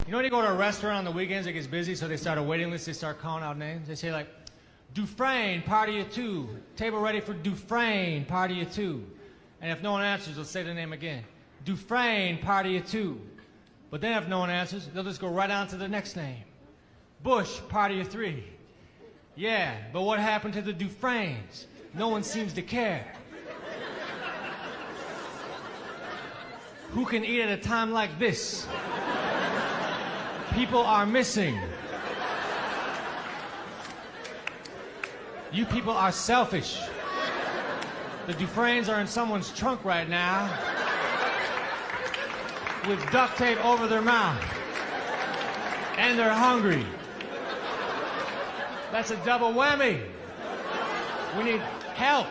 You know when you go to a restaurant on the weekends, it gets busy, so they start a waiting list, they start calling out names. They say like, Dufresne, party of two. Table ready for Dufresne, party of two. And if no one answers, they'll say the name again. Dufresne, party of two. But then if no one answers, they'll just go right on to the next name. Bush, party of three. Yeah, but what happened to the Dufresnes? No one seems to care. Who can eat at a time like this? People are missing. You people are selfish. The Dufresnes are in someone's trunk right now with duct tape over their mouth. And they're hungry. That's a double whammy. We need help.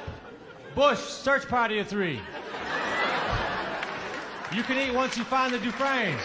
Bush, search party of three. You can eat once you find the Dufresnes.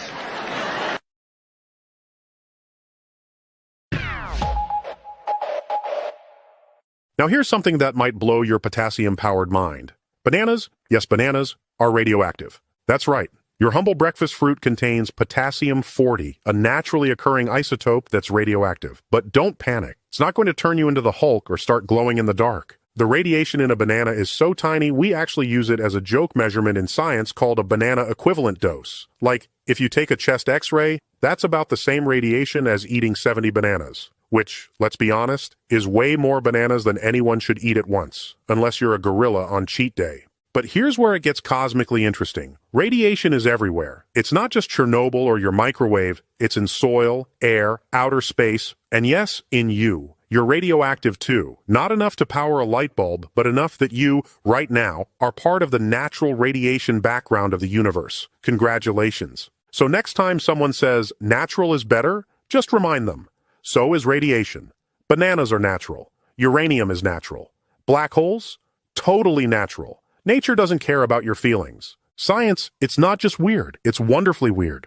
Now here's something that might blow your potassium-powered mind. Bananas, yes, bananas, are radioactive. That's right. Your humble breakfast fruit contains potassium-40, a naturally occurring isotope that's radioactive. But don't panic. It's not going to turn you into the Hulk or start glowing in the dark. The radiation in a banana is so tiny, we actually use it as a joke measurement in science called a banana equivalent dose. Like, if you take a chest x-ray, that's about the same radiation as eating 70 bananas. Which, let's be honest, is way more bananas than anyone should eat at once, unless you're a gorilla on cheat day. But here's where it gets cosmically interesting. Radiation is everywhere. It's not just Chernobyl or your microwave, it's in soil, air, outer space, and yes, in you. You're radioactive too. Not enough to power a light bulb, but enough that you, right now, are part of the natural radiation background of the universe. Congratulations. So next time someone says natural is better, just remind them. So is radiation. Bananas are natural. Uranium is natural. Black holes? Totally natural. Nature doesn't care about your feelings. Science, it's not just weird, it's wonderfully weird.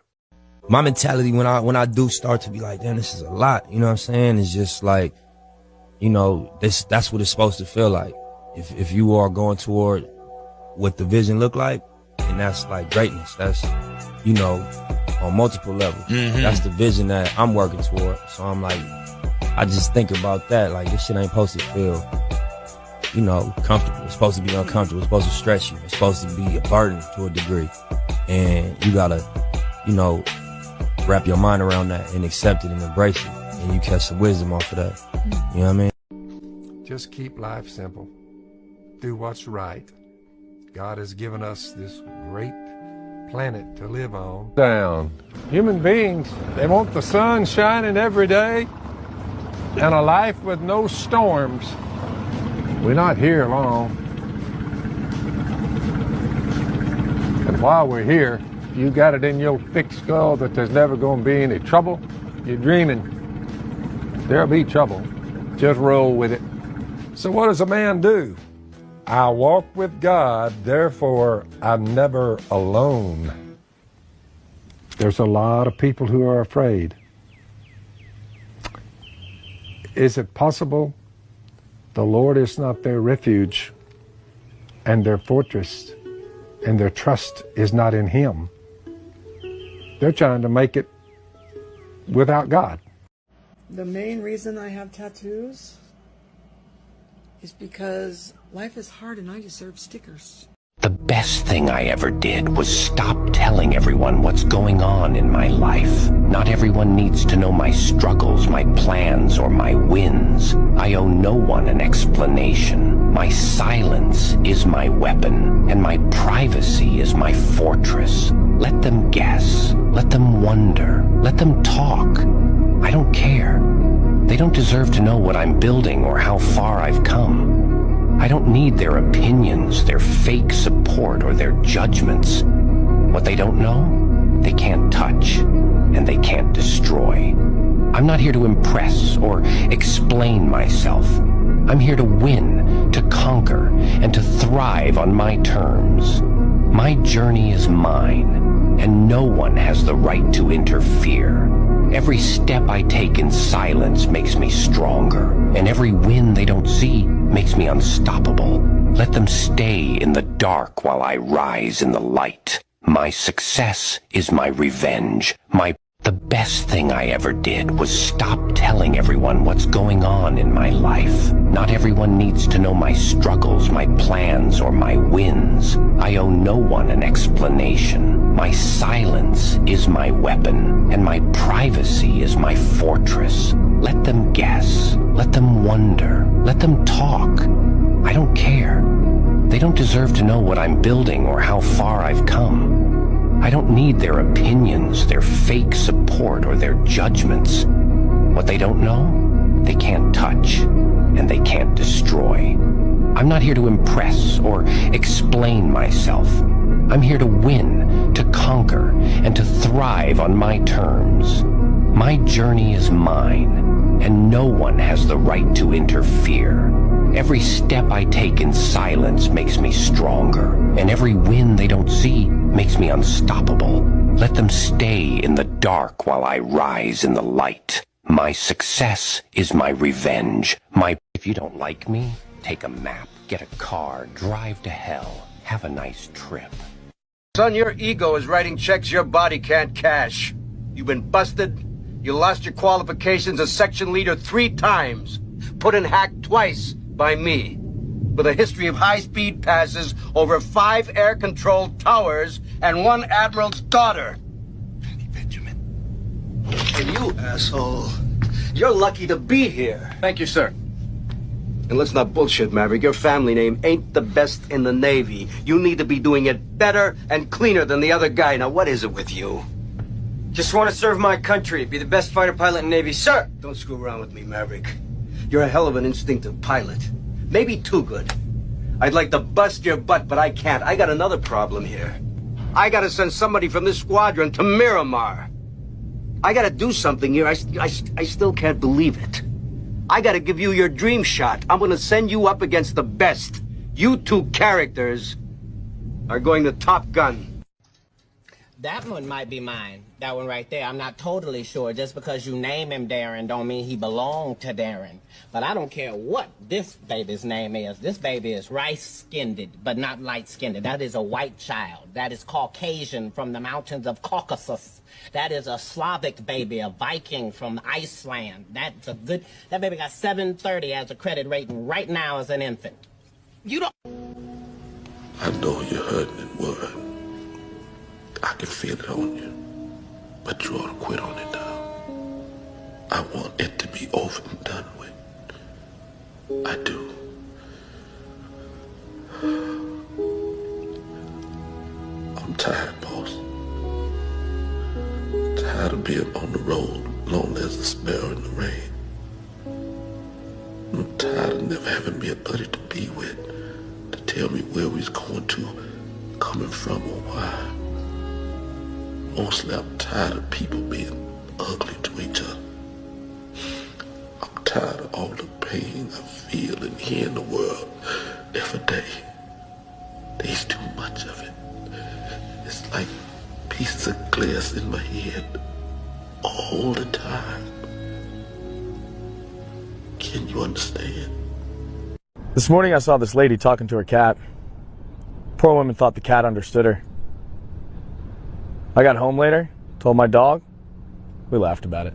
My mentality when I do start to be like, damn, this is a lot, you know what I'm saying? It's just like, you know, that's what it's supposed to feel like. If you are going toward what the vision look like, and that's like greatness. That's, you know, on multiple levels. That's the vision that I'm working toward. So I'm like, I just think about that. Like, this shit ain't supposed to feel, you know, comfortable. It's supposed to be uncomfortable. It's supposed to stretch you. It's supposed to be a burden to a degree. And you gotta, you know, wrap your mind around that and accept it and embrace it. And you catch some wisdom off of that. You know what I mean? Just keep life simple. Do what's right. God has given us this great planet to live on. Down. Human beings, they want the sun shining every day and a life with no storms. We're not here long. And while we're here, you got it in your thick skull that there's never going to be any trouble. You're dreaming. There'll be trouble. Just roll with it. So what does a man do? I walk with God, therefore I'm never alone. There's a lot of people who are afraid. Is it possible the Lord is not their refuge and their fortress, and their trust is not in Him? They're trying to make it without God. The main reason I have tattoos is because life is hard and I deserve stickers. The best thing I ever did was stop telling everyone what's going on in my life. Not everyone needs to know my struggles, my plans, or my wins. I owe no one an explanation. My silence is my weapon, and my privacy is my fortress. Let them guess. Let them wonder. Let them talk. I don't care. They don't deserve to know what I'm building or how far I've come. I don't need their opinions, their fake support, or their judgments. What they don't know, they can't touch, and they can't destroy. I'm not here to impress or explain myself. I'm here to win, to conquer, and to thrive on my terms. My journey is mine, and no one has the right to interfere. Every step I take in silence makes me stronger, and every win they don't see makes me unstoppable. Let them stay in the dark while I rise in the light. My success is my revenge. My The best thing I ever did was stop telling everyone what's going on in my life. Not everyone needs to know my struggles, my plans, or my wins. I owe no one an explanation. My silence is my weapon, and my privacy is my fortress. Let them guess. Let them wonder. Let them talk. I don't care. They don't deserve to know what I'm building or how far I've come. I don't need their opinions, their fake support, or their judgments. What they don't know, they can't touch, and they can't destroy. I'm not here to impress or explain myself. I'm here to win, to conquer, and to thrive on my terms. My journey is mine, and no one has the right to interfere. Every step I take in silence makes me stronger, and every win they don't see makes me unstoppable. Let them stay in the dark while I rise in the light. My success is my revenge. If you don't like me, take a map, get a car, drive to hell, have a nice trip. Son, your ego is writing checks your body can't cash. You've been busted. You lost your qualifications as section leader 3 times. Put in hack twice by me. With a history of high-speed passes over 5 air-controlled towers and 1 admiral's daughter. Penny Benjamin. And you, asshole, you're lucky to be here. Thank you, sir. And let's not bullshit, Maverick. Your family name ain't the best in the Navy. You need to be doing it better and cleaner than the other guy. Now, what is it with you? Just want to serve my country, be the best fighter pilot in the Navy, sir. Don't screw around with me, Maverick. You're a hell of an instinctive pilot. Maybe too good. I'd like to bust your butt, but I can't. I got another problem here. I gotta send somebody from this squadron to Miramar. I gotta do something here. I still can't believe it. I gotta give you your dream shot. I'm gonna send you up against the best. You 2 characters are going to Top Gun. That one might be mine. That one right there. I'm not totally sure. Just because you name him Darren don't mean he belonged to Darren. But I don't care what this baby's name is. This baby is rice-skinned, but not light-skinned. That is a white child. That is Caucasian from the mountains of Caucasus. That is a Slavic baby, a Viking from Iceland. That's a good... That baby got 730 as a credit rating right now as an infant. You don't... I know you're hurting and worried. I can feel it on you. But you ought to quit on it now. I want it to be over and done with. I do. I'm tired, boss. Tired of being on the road, lonely as a sparrow in the rain. I'm tired of never having me a buddy to be with, to tell me where we's going to, coming from or why. Mostly I'm tired of people being ugly to each other. I'm tired of all the pain I feel and hear in the world every day. There's too much of it. It's like pieces of glass in my head all the time. Can you understand? This morning I saw this lady talking to her cat. Poor woman thought the cat understood her. I got home later, told my dog, we laughed about it.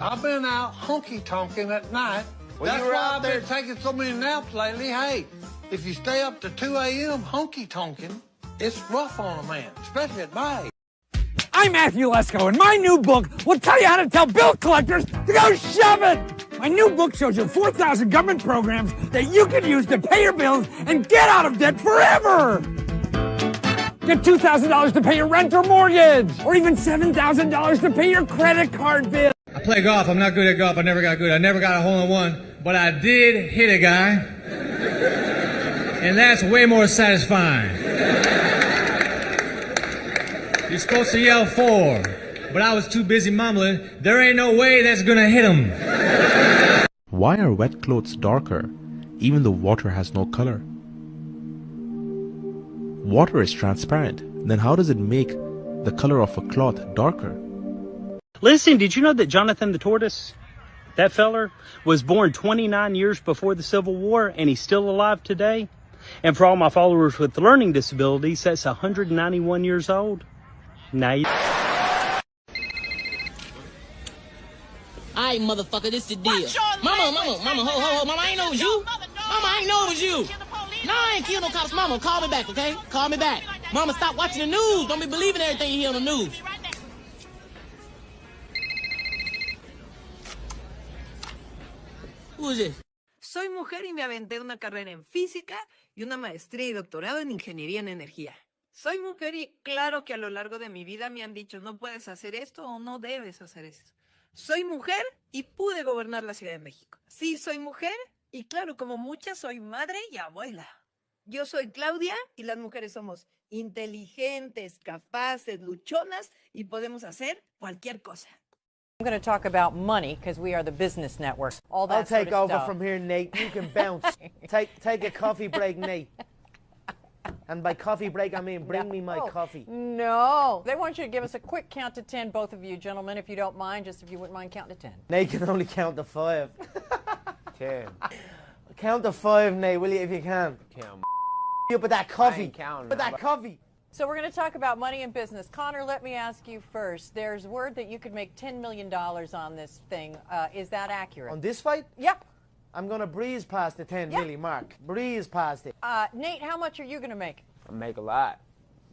I've been out honky-tonking at night. That's why I've been taking so many naps lately. Hey, if you stay up to 2 a.m. honky-tonking, it's rough on a man, especially at night. I'm Matthew Lesko, and my new book will tell you how to tell bill collectors to go shove it. My new book shows you 4,000 government programs that you can use to pay your bills and get out of debt forever. Get $2,000 to pay your rent or mortgage, or even $7,000 to pay your credit card bill. I play golf. I'm not good at golf. I never got good. I never got a hole-in-one, but I did hit a guy, and that's way more satisfying. You're supposed to yell 4, but I was too busy mumbling, there ain't no way that's gonna hit him. Why are wet clothes darker, even though water has no color? Water is transparent, then how does it make the color of a cloth darker? Listen, did you know that Jonathan the Tortoise, that feller, was born 29 years before the Civil War and he's still alive today? And for all my followers with learning disabilities, that's 191 years old. Now All right, motherfucker, this the deal. Mama, ho, mama, I ain't know it was you. Mama, I ain't know it was you. No, I ain't kill no cops. Mama, call me back, okay? Call me back. Mama, stop watching the news. Don't be believing everything you hear on the news. Who is this? Soy mujer y me aventé una carrera en física y una maestría y doctorado en ingeniería en energía. Soy mujer y claro que a lo largo de mi vida me han dicho no puedes hacer esto o no debes hacer esto. Soy mujer y pude gobernar la Ciudad de México. Sí, soy mujer y claro, como muchas, soy madre y abuela. Yo soy Claudia y las mujeres somos inteligentes, capaces, luchonas y podemos hacer cualquier cosa. I'm going to talk about money because we are the business network. All that I'll take sort of over stuff. from here, Nate. You can bounce. take a coffee break, Nate. And by coffee break, I mean bring me my coffee. No. They want you to give us a quick count to 10, both of you gentlemen, if you don't mind, just if you wouldn't mind counting to 10. Nate can only count to 5. 10. Count to 5, Nate, will you, if you can? Count. You put that coffee. Put that coffee. So we're going to talk about money and business. Connor, let me ask you first. There's word that you could make $10 million on this thing. Is that accurate? On this fight? Yep. I'm going to breeze past the 10 million mark. Breeze past it. Nate, how much are you going to make? I make a lot.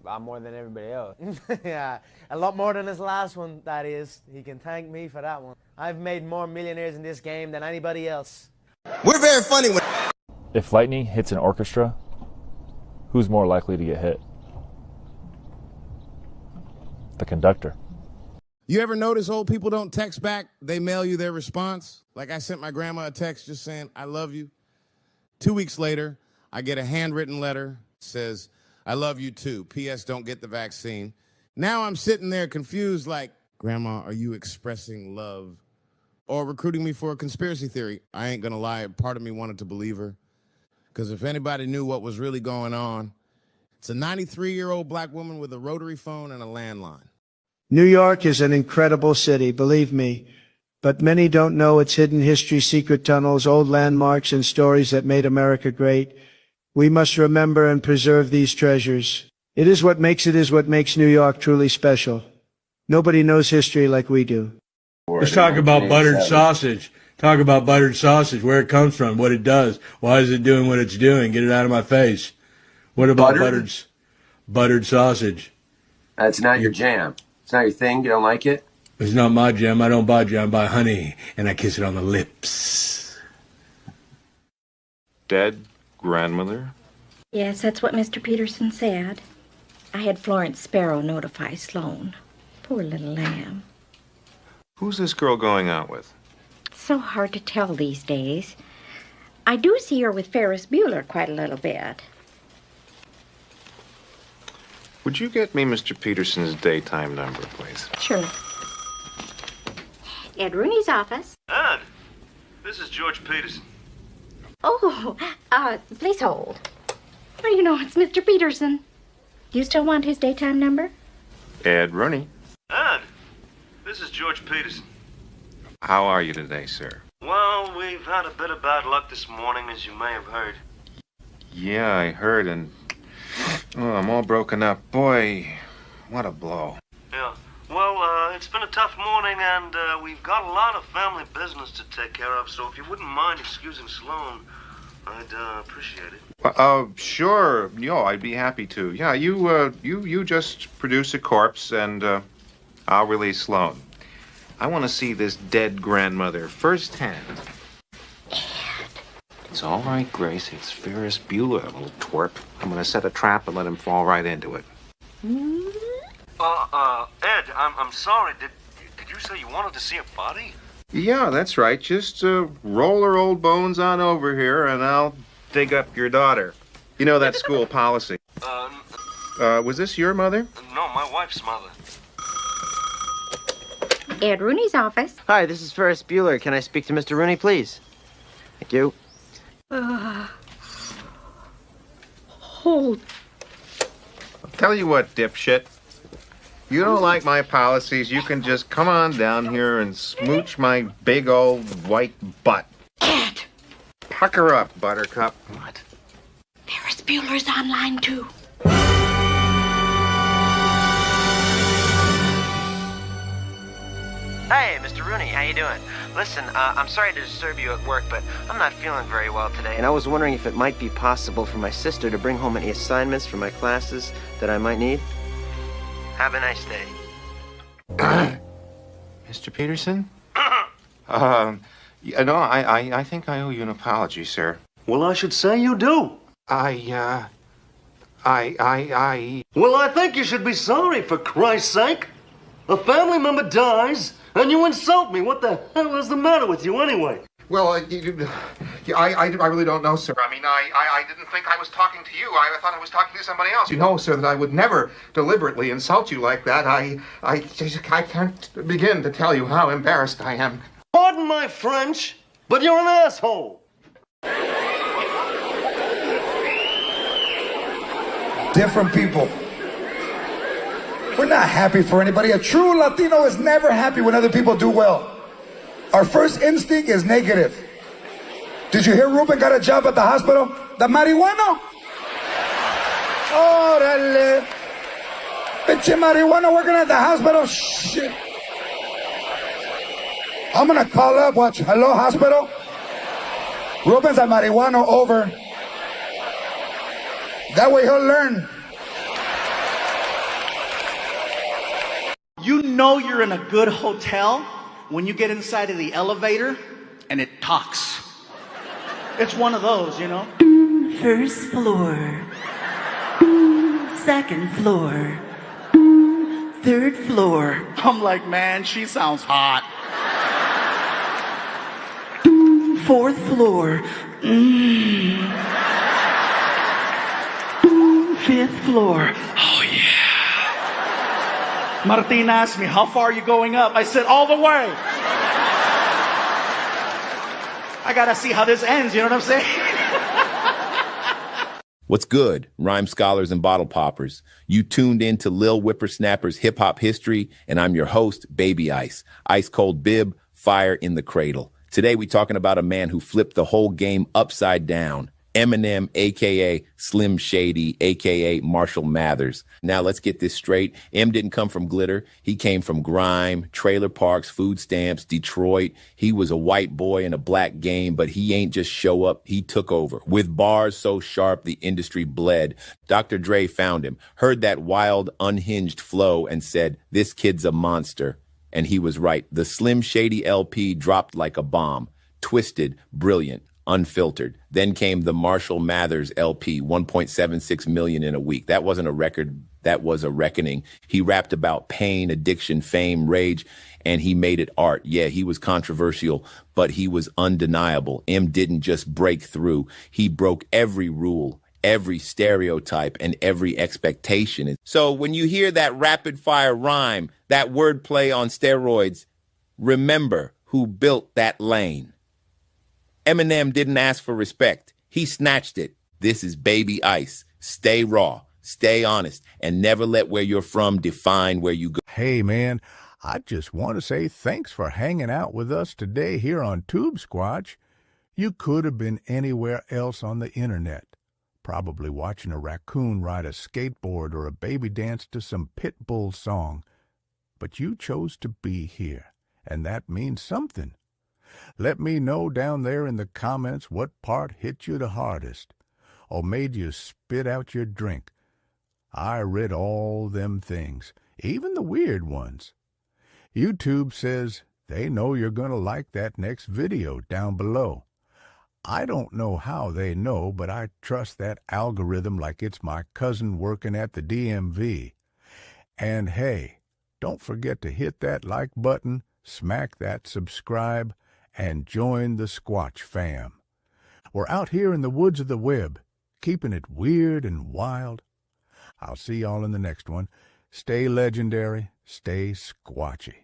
A lot more than everybody else. Yeah, a lot more than his last one, that is. He can thank me for that one. I've made more millionaires in this game than anybody else. We're very funny when... If lightning hits an orchestra, who's more likely to get hit? The conductor. You ever notice old people don't text back? They mail you their response. Like I sent my grandma a text just saying, I love you. 2 weeks later, I get a handwritten letter. Says, I love you too. P.S. Don't get the vaccine. Now I'm sitting there confused like, Grandma, are you expressing love or recruiting me for a conspiracy theory? I ain't gonna lie. Part of me wanted to believe her. Because if anybody knew what was really going on, it's a 93-year-old black woman with a rotary phone and a landline. New York is an incredible city, believe me. But many don't know its hidden history, secret tunnels, old landmarks, and stories that made America great. We must remember and preserve these treasures. It is what makes New York truly special. Nobody knows history like we do. Let's talk about buttered sausage. Talk about buttered sausage, where it comes from, what it does. Why is it doing what it's doing? Get it out of my face. What about buttered sausage? That's not your jam. It's not your thing. You don't like it? It's not my jam. I don't buy jam. I buy honey, and I kiss it on the lips. Dead grandmother? Yes, that's what Mr. Peterson said. I had Florence Sparrow notify Sloan. Poor little lamb. Who's this girl going out with? So hard to tell these days. I do see her with Ferris Bueller quite a little bit. Would you get me Mr. Peterson's daytime number, please? Sure. Ed Rooney's office. Ed, this is George Peterson. Oh, please hold. Well, you know, it's Mr. Peterson. You still want his daytime number? Ed Rooney. Ed, this is George Peterson. How are you today, sir? Well, we've had a bit of bad luck this morning, as you may have heard. Yeah, I heard, and I'm all broken up. Boy, what a blow. Yeah. Well, it's been a tough morning, and we've got a lot of family business to take care of, so if you wouldn't mind excusing Sloan, I'd appreciate it. Sure. I'd be happy to. Yeah, you just produce a corpse, and I'll release Sloan. I want to see this dead grandmother firsthand. It's all right, Grace. It's Ferris Bueller, a little twerp. I'm going to set a trap and let him fall right into it. Ed, I'm sorry. Did you say you wanted to see a body? Yeah, that's right. Just roll her old bones on over here, and I'll dig up your daughter. You know that school policy. Was this your mother? No, my wife's mother. Ed Rooney's office. Hi, this is Ferris Bueller. Can I speak to Mr. Rooney, please? Thank you. Hold. I'll tell you what, dipshit. You don't like my policies, you can just come on down here and smooch my big old white butt. Ed! Pucker up, Buttercup. What? Ferris Bueller's online, too. Hey, Mr. Rooney, how you doing? Listen, I'm sorry to disturb you at work, but I'm not feeling very well today, and I was wondering if it might be possible for my sister to bring home any assignments for my classes that I might need. Have a nice day. Mr. Peterson? I think I owe you an apology, sir. Well, I should say you do. Well, I think you should be sorry, for Christ's sake. A family member dies, and you insult me. What the hell is the matter with you, anyway? Well, I really don't know, sir. I mean, I didn't think I was talking to you. I thought I was talking to somebody else. You know, sir, that I would never deliberately insult you like that. I can't begin to tell you how embarrassed I am. Pardon my French, but you're an asshole. Different people. We're not happy for anybody. A true Latino is never happy when other people do well. Our first instinct is negative. Did you hear Ruben got a job at the hospital? The marihuana? Órale. Pinche marijuana working at the hospital? Shit. I'm gonna call up, watch, hello, hospital? Ruben's a marijuana, over. That way he'll learn. You know you're in a good hotel when you get inside of the elevator and it talks. It's one of those, you know? First floor. Second floor. Third floor. I'm like, man, she sounds hot. Fourth floor. Fifth floor. Oh, yeah. Martin asked me, how far are you going up? I said, all the way. I gotta see how this ends, you know what I'm saying? What's good, rhyme scholars and bottle poppers? You tuned in to Lil Whipper Snappers Hip Hop History, and I'm your host, Baby Ice. Ice cold bib, fire in the cradle. Today we talking about a man who flipped the whole game upside down. Eminem, a.k.a. Slim Shady, a.k.a. Marshall Mathers. Now, let's get this straight. M didn't come from glitter. He came from grime, trailer parks, food stamps, Detroit. He was a white boy in a black game, but he ain't just show up. He took over. With bars so sharp, the industry bled. Dr. Dre found him, heard that wild, unhinged flow, and said, this kid's a monster. And he was right. The Slim Shady LP dropped like a bomb. Twisted, brilliant, unfiltered. Then came the Marshall Mathers LP, 1.76 million in a week. That wasn't a record, that was a reckoning. He rapped about pain, addiction, fame, rage, and he made it art. Yeah, he was controversial, but he was undeniable. M didn't just break through. He broke every rule, every stereotype, and every expectation. So when you hear that rapid fire rhyme, that wordplay on steroids, remember who built that lane. Eminem didn't ask for respect. He snatched it. This is Baby Ice. Stay raw, stay honest, and never let where you're from define where you go. Hey, man, I just want to say thanks for hanging out with us today here on Tubesquatch. You could have been anywhere else on the internet, probably watching a raccoon ride a skateboard or a baby dance to some pit bull song. But you chose to be here, and that means something. Let me know down there in the comments what part hit you the hardest or made you spit out your drink. I read all them things, even the weird ones. YouTube says they know you're going to like that next video down below. I don't know how they know, but I trust that algorithm like it's my cousin working at the DMV. And hey, don't forget to hit that like button, smack that subscribe, and join the Squatch fam. We're out here in the woods of the web, keeping it weird and wild. I'll see y'all in the next one. Stay legendary, stay squatchy.